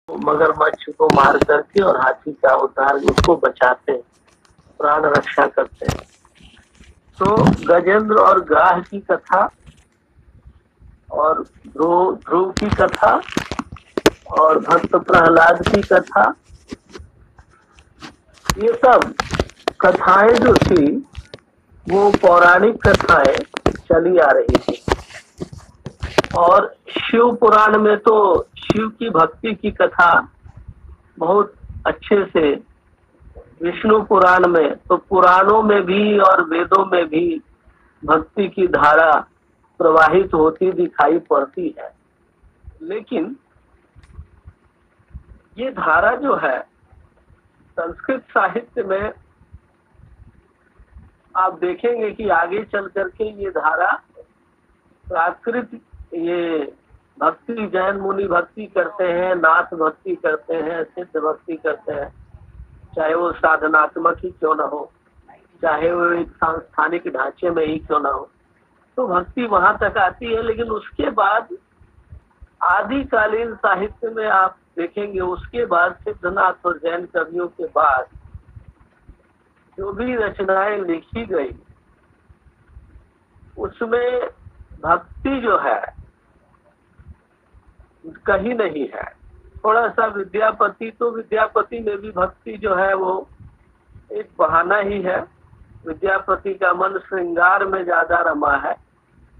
मगरमच्छ को मार करके और हाथी का उतार उसको बचाते हैं, प्राण रक्षा करते हैं। तो गजेंद्र और गाह की कथा और ध्रुव ध्रुव की कथा और भक्त प्रहलाद की कथा, ये सब कथाएं जो थी वो पौराणिक कथाएं चली आ रही थी। और शिव पुराण में तो शिव की भक्ति की कथा बहुत अच्छे से, विष्णु पुराण में तो पुराणों में भी और वेदों में भी भक्ति की धारा प्रवाहित होती दिखाई पड़ती है। लेकिन ये धारा जो है संस्कृत साहित्य में आप देखेंगे कि आगे चल करके ये धारा प्राकृत, ये भक्ति, जैन मुनि भक्ति करते हैं, नाथ भक्ति करते हैं, सिद्ध भक्ति करते हैं, चाहे वो साधनात्मक ही क्यों न हो, चाहे वो एक सांस्थानिक ढांचे में ही क्यों न हो, तो भक्ति वहां तक आती है। लेकिन उसके बाद आदिकालीन साहित्य में आप देखेंगे, उसके बाद सिद्धनाथ और जैन कवियों के बाद जो भी रचनाएं लिखी गई उसमें भक्ति जो है कहीं नहीं है। थोड़ा सा विद्यापति, तो विद्यापति में भी भक्ति जो है वो एक बहाना ही है। विद्यापति का मन श्रृंगार में ज्यादा रमा है,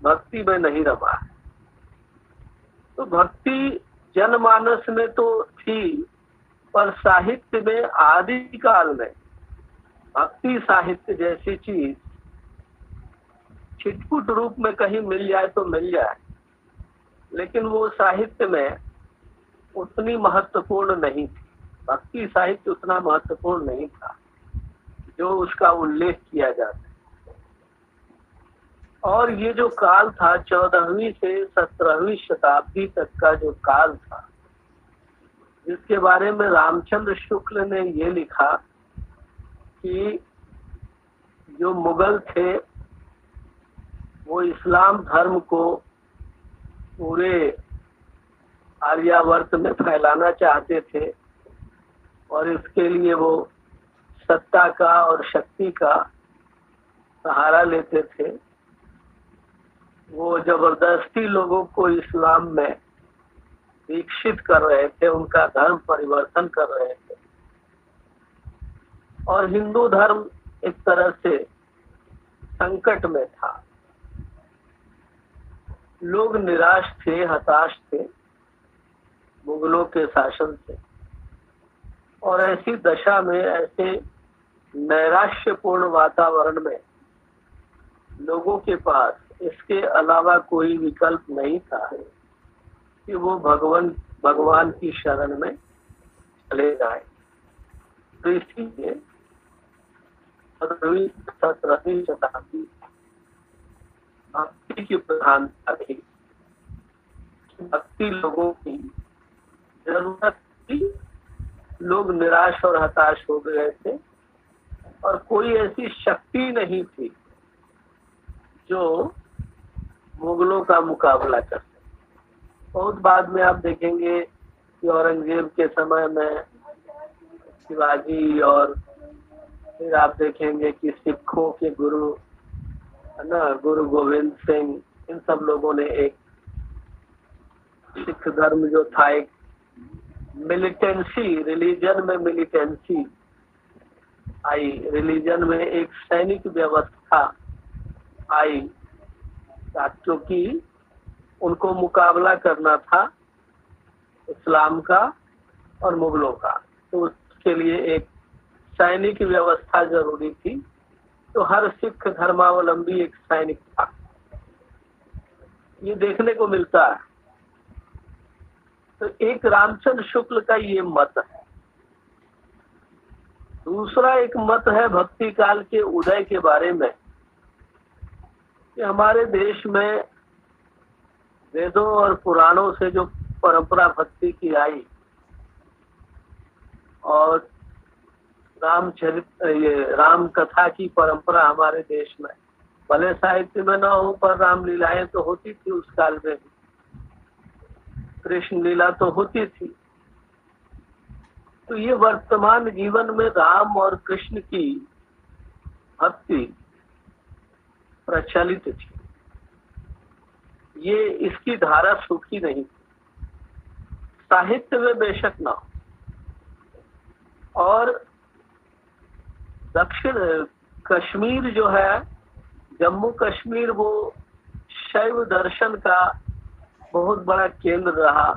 भक्ति में नहीं रमा है। तो भक्ति जनमानस में तो थी, पर साहित्य में आदिकाल में भक्ति साहित्य जैसी चीज छिटपुट रूप में कहीं मिल जाए तो मिल जाए, लेकिन वो साहित्य में उतनी महत्वपूर्ण नहीं थी। भक्ति साहित्य उतना महत्वपूर्ण नहीं था जो उसका उल्लेख किया जाता है। और ये जो काल था 14वीं से 17वीं शताब्दी तक का जो काल था, जिसके बारे में रामचंद्र शुक्ल ने ये लिखा कि जो मुगल थे वो इस्लाम धर्म को पूरे आर्यावर्त में फैलाना चाहते थे और इसके लिए वो सत्ता का और शक्ति का सहारा लेते थे। वो जबरदस्ती लोगों को इस्लाम में दीक्षित कर रहे थे, उनका धर्म परिवर्तन कर रहे थे। और हिंदू धर्म एक तरह से संकट में था। लोग निराश थे, हताश थे मुगलों के शासन से। और ऐसी दशा में, ऐसे नैराश्यपूर्ण वातावरण में लोगों के पास इसके अलावा कोई विकल्प नहीं था कि वो भगवान की शरण में चले जाए। तो इसीलिए 17वीं शताब्दी भक्ति की प्रधानता थी। भक्ति लोगों की जरूरत थी। लोग निराश और हताश हो गए थे और कोई ऐसी शक्ति नहीं थी जो मुगलों का मुकाबला कर सके। बहुत बाद में आप देखेंगे कि औरंगजेब के समय में शिवाजी, और फिर आप देखेंगे कि सिखों के गुरु है ना, गुरु गोविंद सिंह, इन सब लोगों ने एक सिख धर्म जो था, एक मिलिटेंसी, रिलीजन में मिलिटेंसी आई, रिलीजन में एक सैनिक व्यवस्था आई, क्योंकि उनको मुकाबला करना था इस्लाम का और मुगलों का। तो उसके लिए एक सैनिक व्यवस्था जरूरी थी। तो हर सिख धर्मावलंबी एक सैनिक था, ये देखने को मिलता है। तो एक रामचंद्र शुक्ल का ये मत है। दूसरा एक मत है भक्ति काल के उदय के बारे में, कि हमारे देश में वेदों और पुराणों से जो परंपरा भक्ति की आई और रामचरित्र, ये राम कथा की परंपरा हमारे देश में, भले साहित्य में न हो पर रामलीलाएं तो होती थी उस काल में, कृष्ण लीला तो होती थी। तो ये वर्तमान जीवन में राम और कृष्ण की भक्ति प्रचलित थी, ये इसकी धारा सूखी नहीं थी। साहित्य में बेशक ना हो, और दक्षिण कश्मीर जो है, जम्मू कश्मीर, वो शैव दर्शन का बहुत बड़ा केंद्र रहा,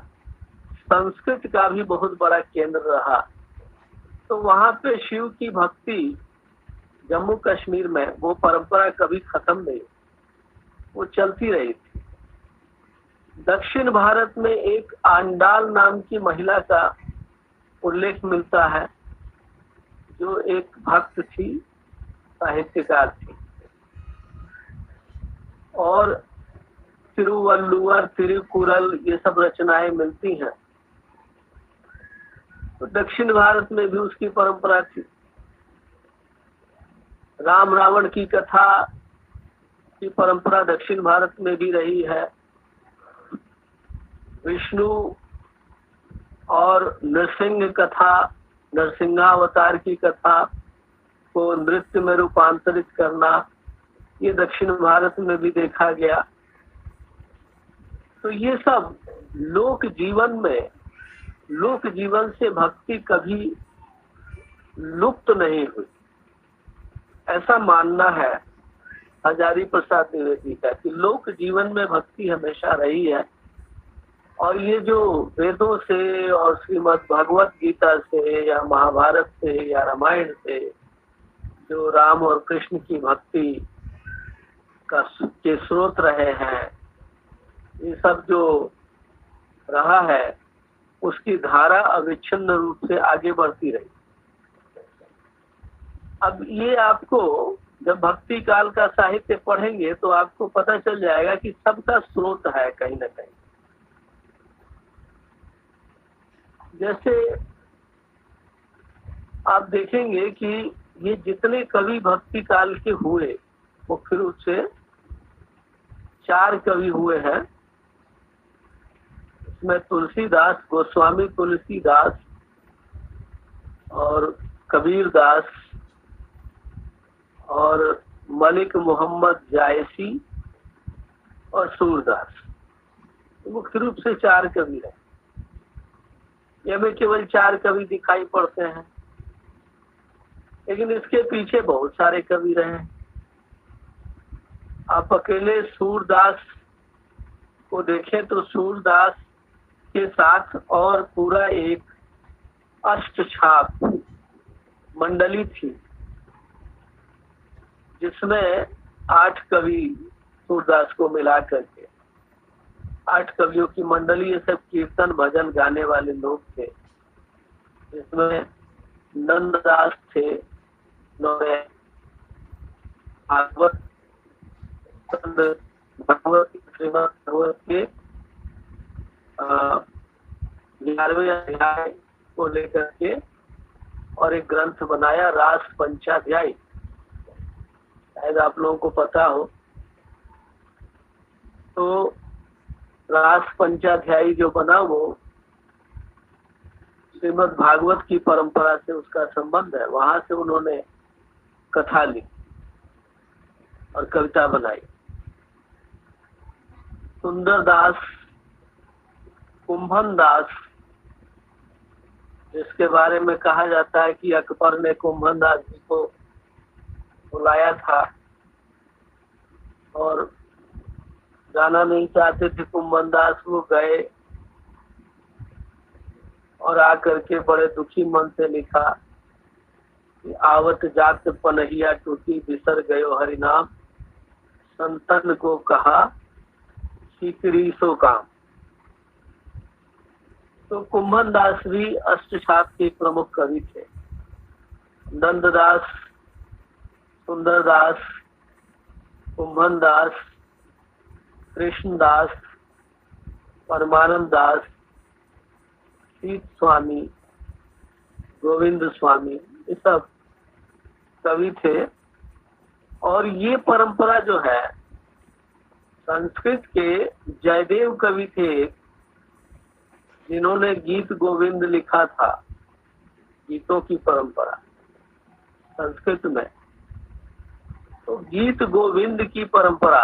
संस्कृत का भी बहुत बड़ा केंद्र रहा। तो वहां पे शिव की भक्ति जम्मू कश्मीर में वो परंपरा कभी खत्म नहीं, वो चलती रही थी। दक्षिण भारत में एक आंडाल नाम की महिला का उल्लेख मिलता है, जो एक भक्त थी, साहित्यकार थी, और तिरुवल्लुवर, तिरुकुरल, ये सब रचनाएं मिलती हैं। तो दक्षिण भारत में भी उसकी परंपरा थी। राम रावण की कथा की परंपरा दक्षिण भारत में भी रही है। विष्णु और नृसिंह कथा, नरसिंहावतार की कथा को नृत्य में रूपांतरित करना, ये दक्षिण भारत में भी देखा गया। तो ये सब लोक जीवन में, लोक जीवन से भक्ति कभी लुप्त नहीं हुई, ऐसा मानना है हजारी प्रसाद द्विवेदी का, कि लोक जीवन में भक्ति हमेशा रही है। और ये जो वेदों से और श्रीमद् भगवत गीता से या महाभारत से या रामायण से जो राम और कृष्ण की भक्ति के स्रोत रहे हैं, ये सब जो रहा है, उसकी धारा अविच्छिन्न रूप से आगे बढ़ती रही। अब ये आपको जब भक्ति काल का साहित्य पढ़ेंगे तो आपको पता चल जाएगा कि सबका स्रोत है कहीं ना कहीं। जैसे आप देखेंगे कि ये जितने कवि भक्ति काल के हुए, मुख्य रूप से 4 कवि हुए हैं। इसमें तुलसीदास, गोस्वामी तुलसीदास और कबीर दास और मलिक मोहम्मद जायसी और सूरदास, मुख्य रूप से 4 कवि हैं। ये में केवल 4 कवि दिखाई पड़ते हैं, लेकिन इसके पीछे बहुत सारे कवि रहे। आप अकेले सूरदास को देखें तो सूरदास के साथ और पूरा एक अष्टछाप मंडली थी, जिसमें 8 कवि सूरदास को मिला करके 8 कवियों की मंडली। ये सब कीर्तन भजन गाने वाले लोग थे, जिसमें नंददास थे, भागवत श्रीमद् भागवत के 11वें अध्याय को लेकर के और एक ग्रंथ बनाया, रास पंचाध्यायी, शायद आप लोगों को पता हो। तो रास पंचाध्यायी जो बना, वो श्रीमद् भागवत की परंपरा से उसका संबंध है। वहां से उन्होंने कथा ली और कविता बनाई। सुंदरदास, कुंभन दास, जिसके बारे में कहा जाता है कि अकबर ने कुंभन दास जी को बुलाया था और जाना नहीं चाहते थे कुंभन दास, वो गए और आकर के बड़े दुखी मन से लिखा कि आवत जात पनहिया टूटी, बिसर गयो हरिनाम, संतन को कहा सीकरी सो काम। तो कुंभन दास भी अष्टछाप के प्रमुख कवि थे। नंददास, सुंदरदास, कुंभन दास, कृष्णदास, परमानंद दास, सीत स्वामी, गोविंद स्वामी, ये सब कवि थे। और ये परंपरा जो है, संस्कृत के जयदेव कवि थे जिन्होंने गीत गोविंद लिखा था, गीतों की परंपरा संस्कृत में, तो गीत गोविंद की परंपरा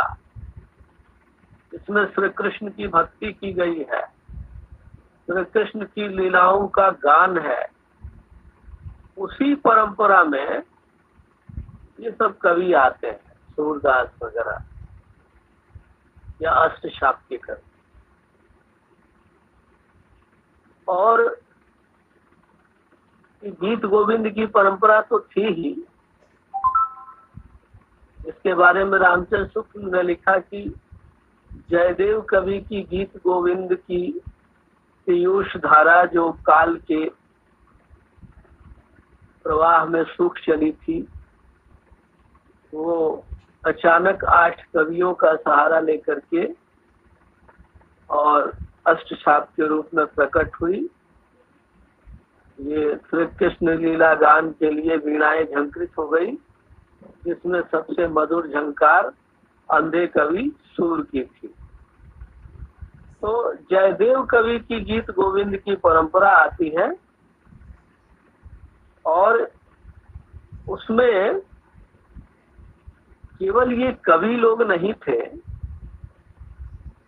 इसमें श्री कृष्ण की भक्ति की गई है, श्री कृष्ण की लीलाओं का गान है। उसी परंपरा में ये सब कवि आते हैं, सूरदास वगैरह या अष्टशाक्य कवि। और गीत गोविंद की परंपरा तो थी ही। इसके बारे में रामचंद्र शुक्ल ने लिखा कि जयदेव कवि की गीत गोविंद की पीयूष धारा जो काल के प्रवाह में सूख चली थी, वो अचानक 8 कवियों का सहारा लेकर के और अष्टशाप के रूप में प्रकट हुई। ये श्री कृष्ण लीला गान के लिए वीणाएं झंकृत हो गई, जिसमें सबसे मधुर झंकार अंधे कवि सूर की थी। तो जयदेव कवि की गीत गोविंद की परंपरा आती है और उसमें केवल ये कवि लोग नहीं थे।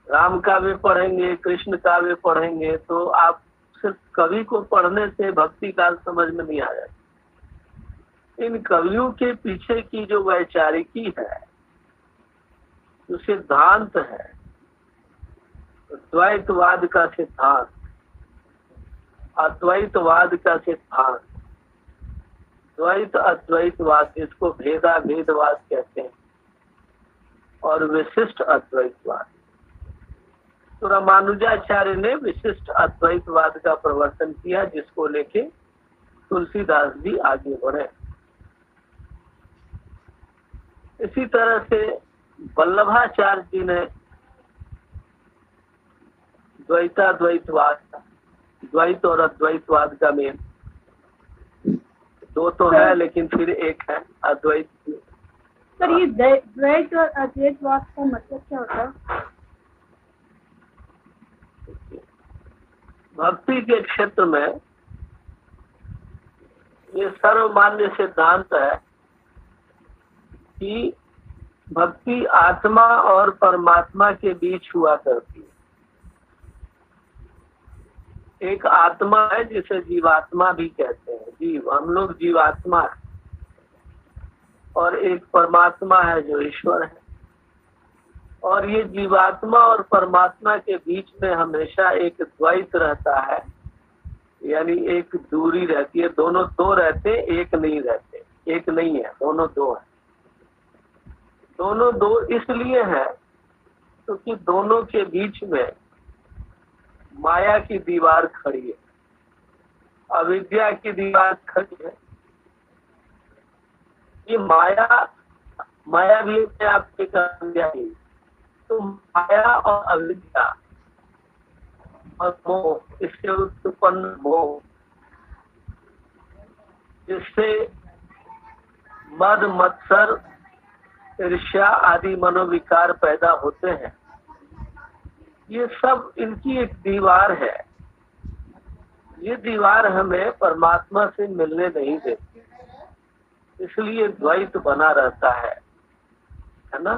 राम काव्य पढ़ेंगे, कृष्ण काव्य पढ़ेंगे तो आप सिर्फ कवि को पढ़ने से भक्ति काल समझ में नहीं आ जाती। इन कवियों के पीछे की जो वैचारिकी है, जो सिद्धांत है, द्वैतवाद का सिद्धांत, अद्वैतवाद का सिद्धांत, द्वैत अद्वैतवाद जिसको भेदा भेदवाद कहते हैं, और विशिष्ट अद्वैतवाद। तो रामानुजाचार्य ने विशिष्ट अद्वैतवाद का प्रवर्तन किया, जिसको लेके तुलसीदास जी आगे बढ़े। इसी तरह से वल्लभाचार्य जी ने द्वैताद्वैतवाद, द्वैत और अद्वैतवाद का मेल, 2 तो है लेकिन फिर एक है अद्वैत। सर ये द्वैत और अद्वैतवाद का मतलब क्या होता है? भक्ति के क्षेत्र में ये सर्वमान्य सिद्धांत है कि भक्ति आत्मा और परमात्मा के बीच हुआ करती है। एक आत्मा है जिसे जीवात्मा भी कहते हैं, जीव, हम लोग जीवात्मा है, और एक परमात्मा है जो ईश्वर है। और ये जीवात्मा और परमात्मा के बीच में हमेशा एक द्वैत रहता है, यानी एक दूरी रहती है। दोनों 2 रहते, एक नहीं रहते, एक नहीं है, दोनों 2 है। दोनों 2 इसलिए है क्योंकि दोनों के बीच में माया की दीवार खड़ी है, अविद्या की दीवार खड़ी है। ये माया भी आपके कन्या ही, तो माया और अविद्या और मोह, इससे उत्पन्न मोह, जिससे मद मत्सर ईर्ष्या आदि मनोविकार पैदा होते हैं, ये सब इनकी एक दीवार है। ये दीवार हमें परमात्मा से मिलने नहीं देती, इसलिए द्वैत बना रहता है ना,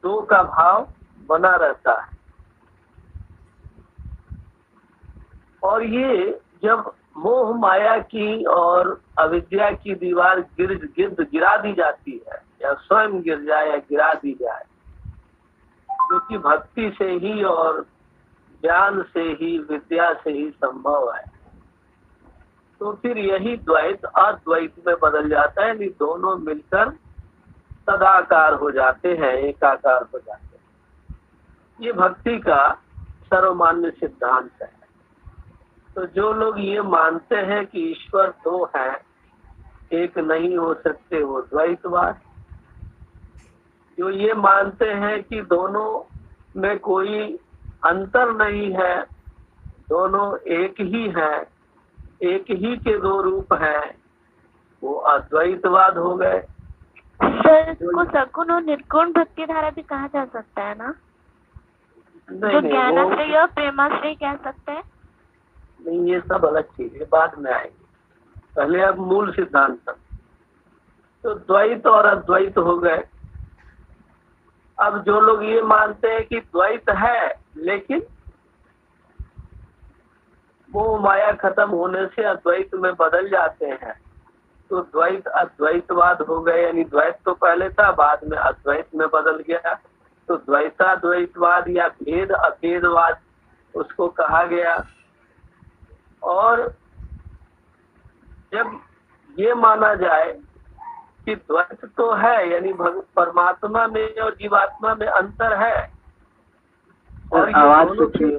2 का भाव बना रहता है। और ये जब मोह माया की और अविद्या की दीवार गिरा दी जाती है, या स्वयं गिर जाए या गिरा दी जाए, जो कि भक्ति से ही और ज्ञान से ही, विद्या से ही संभव है, तो फिर यही द्वैत अद्वैत में बदल जाता है। यानी दोनों मिलकर सदाकार हो जाते हैं, एकाकार हो जाते हैं। ये भक्ति का सर्वमान्य सिद्धांत है। तो जो लोग ये मानते हैं कि ईश्वर 2 हैं, एक नहीं हो सकते, वो द्वैतवाद। जो ये मानते हैं कि दोनों में कोई अंतर नहीं है, दोनों एक ही हैं, एक ही के 2 रूप हैं, वो अद्वैतवाद हो गए। सर इसको सगुण और निर्गुण भक्ति धारा भी कहा जा सकता है ना? जो ज्ञानाश्रय और प्रेमाश्रय कह सकते हैं? नहीं, लेकिन ये सब अलग चीज है, बाद में आएंगे। पहले अब मूल सिद्धांत तक। तो द्वैत और अद्वैत हो गए। अब जो लोग ये मानते हैं कि द्वैत है लेकिन वो माया खत्म होने से अद्वैत में बदल जाते हैं, तो द्वैत अद्वैतवाद हो गए। यानी द्वैत तो पहले था, बाद में अद्वैत में बदल गया, तो द्वैताद्वैतवाद या भेद अभेदवाद उसको कहा गया। और जब ये माना जाए कि द्वैत तो है, यानी परमात्मा में और जीवात्मा में अंतर है, और ये दोनों की,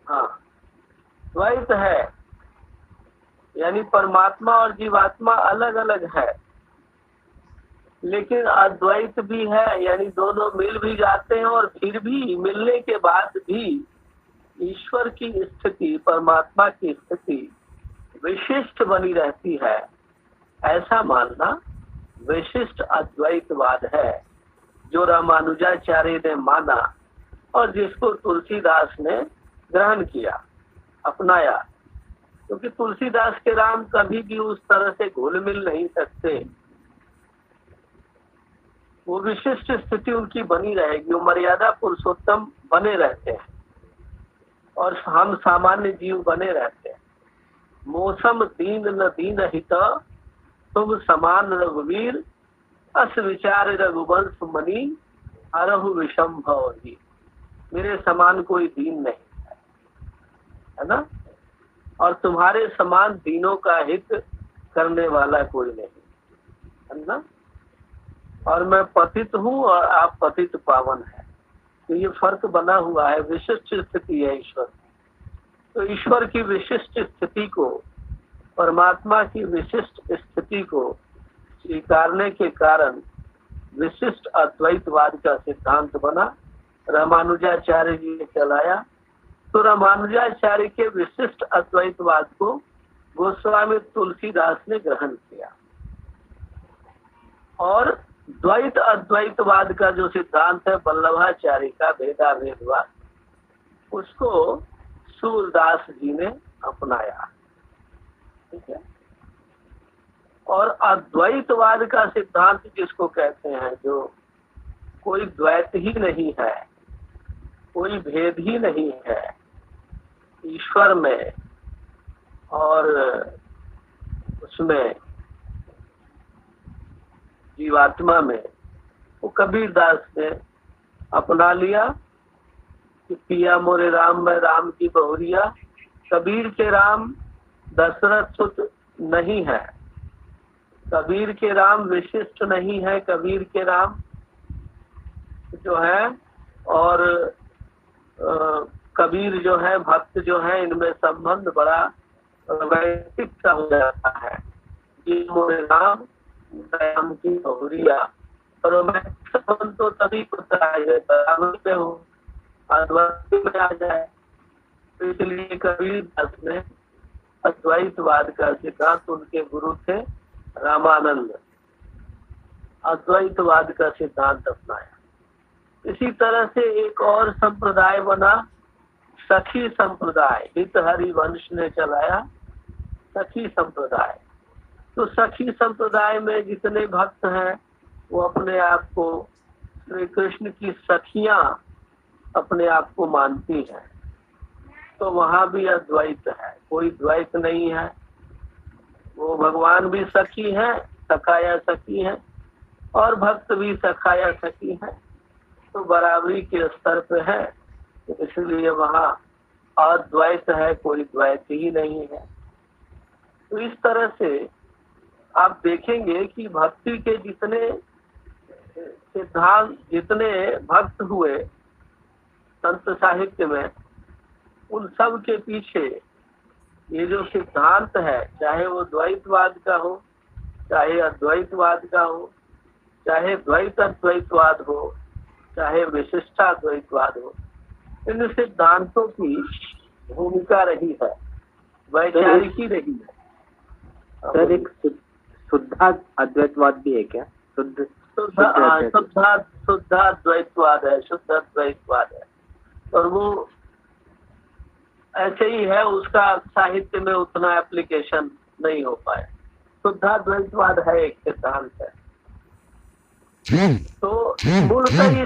हाँ, द्वैत है यानी परमात्मा और जीवात्मा अलग अलग है, लेकिन अद्वैत भी है, यानी दोनों मिल भी जाते हैं और फिर भी मिलने के बाद भी ईश्वर की स्थिति, परमात्मा की स्थिति विशिष्ट बनी रहती है। ऐसा मानना विशिष्ट अद्वैतवाद है, जो रामानुजाचार्य ने माना और जिसको तुलसीदास ने ग्रहण किया, अपनाया। क्योंकि तुलसीदास के राम कभी भी उस तरह से घुल मिल नहीं सकते, वो विशिष्ट स्थिति उनकी बनी रहेगी, वो मर्यादा पुरुषोत्तम बने रहते हैं और हम सामान्य जीव बने रहते हैं। मौसम दीन न दीन हित तुम समान रघुवीर, अस विचार रघुवंश मणि हरहु विषम भवहि। मेरे समान कोई दीन नहीं है ना, और तुम्हारे समान दीनों का हित करने वाला कोई नहीं है ना। और मैं पतित हूँ और आप पतित पावन है, तो ये फर्क बना हुआ है, विशिष्ट स्थिति है ईश्वर। तो ईश्वर की विशिष्ट स्थिति को, परमात्मा की विशिष्ट स्थिति को स्वीकारने के कारण विशिष्ट अद्वैतवाद का सिद्धांत बना, रामानुजाचार्य जी ने चलाया। तो रामानुजाचार्य के विशिष्ट अद्वैतवाद को गोस्वामी तुलसीदास ने ग्रहण किया, और द्वैत अद्वैतवाद का जो सिद्धांत है वल्लभाचार्य का, भेदाभेदवाद, उसको सूरदास जी ने अपनाया। ठीक है। और अद्वैतवाद का सिद्धांत जिसको कहते हैं, जो कोई द्वैत ही नहीं है, कोई भेद ही नहीं है ईश्वर में और उसमें जीवात्मा में, वो कबीरदास ने अपना लिया कि पिया मोरे राम में राम की बहुरिया। कबीर के राम दशरथ सुत नहीं है, कबीर के राम विशिष्ट नहीं है, कबीर के राम जो है और कबीर जो है, भक्त जो है, इनमें संबंध बड़ा वैयक्तिक सा हो जाता है। ये मोरे राम की बहुरिया, और रोमांटिक संबंध तो तभी होता है बराबर में हो, अद्वैत में आ जाए। तो इसलिए कबीरदास ने अद्वैतवाद का सिद्धांत, उनके गुरु थे रामानंद, अद्वैतवाद का सिद्धांत अपनाया। इसी तरह से एक और संप्रदाय बना, सखी संप्रदाय, हित हरिवंश ने चलाया सखी संप्रदाय। तो सखी संप्रदाय में जितने भक्त हैं वो अपने आप को श्री कृष्ण की सखियां अपने आप को मानती हैं, तो वहां भी अद्वैत है, कोई द्वैत नहीं है। वो भगवान भी सखी है, सखाया सखी है, और भक्त भी सखाया सखी है, तो बराबरी के स्तर पे है। तो इसलिए वहाँ अद्वैत है, कोई द्वैत ही नहीं है। तो इस तरह से आप देखेंगे कि भक्ति के जितने सिद्धांत, जितने भक्त हुए संत साहित्य में, उन सब के पीछे ये जो सिद्धांत है, चाहे वो द्वैतवाद का हो, चाहे अद्वैतवाद का हो, चाहे द्वैत अद्वैतवाद हो, चाहे विशिष्टाद्वैतवाद हो, इन सिद्धांतों की भूमिका रही है, वैचारिक ही रही है। सर, एक शुद्धा अद्वैतवाद भी है क्या? शुद्धाद्वैतवाद है, शुद्ध अद्वैतवाद है। और वो ऐसे ही है, उसका साहित्य में उतना एप्लीकेशन नहीं हो पाया। शुद्धाद्वैतवाद है एक सिद्धांत है। तो मूलतः